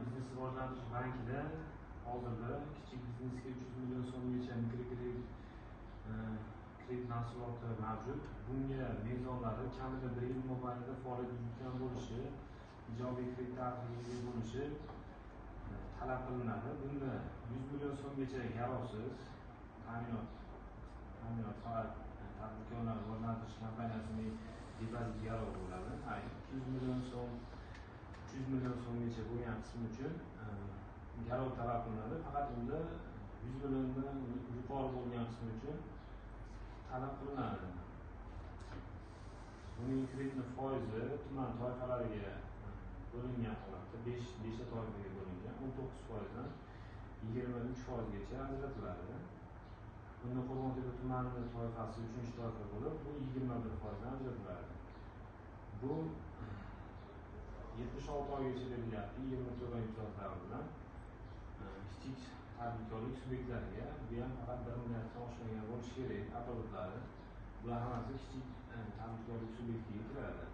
biznes rivojlantirish bankida hozirda kichik biznesga 300 million so'mgacha mikrokredit kredit mahsuloti mavjud. Bunga mezonlari kamida 1 yil mobaynida faoliyat yuritgan bo'lishi, ijobiy kredit tarixiga bo'lishi talab qilinadi. Bunda 100 million so'mgacha garovsiz ta'minot faqat tadbirkorlar rivojlantirish kompaniyasining depozit garovi bo'ladi. 200 million so'm 300 million so'mgacha bo'lgan qism uchun garov talab qilinadi. Faqat unda 100 milliondan yuqori bo'lgan qism uchun talab qilinadi. Buning kreditni foizi tuman toifalariga bo'lingan holatda 5 ta toifaga bo'lingan. 19% dan 23% gacha ajratiladi. Bunda Qo'rg'ontepa tumani toifasi 3-toifa bo'lib, bu 21% dan ajratiladi. Bu 76 oygacha berilyapti, 24 oy imtiyozlari bilan kichik tadbirkorlik subyektlariga. Bu ham faqat 1 milliarddan oshmagan bo'lishi kerak. Apparotlari bular hammasi kichik tadbirkorlik subyektiga kiradi.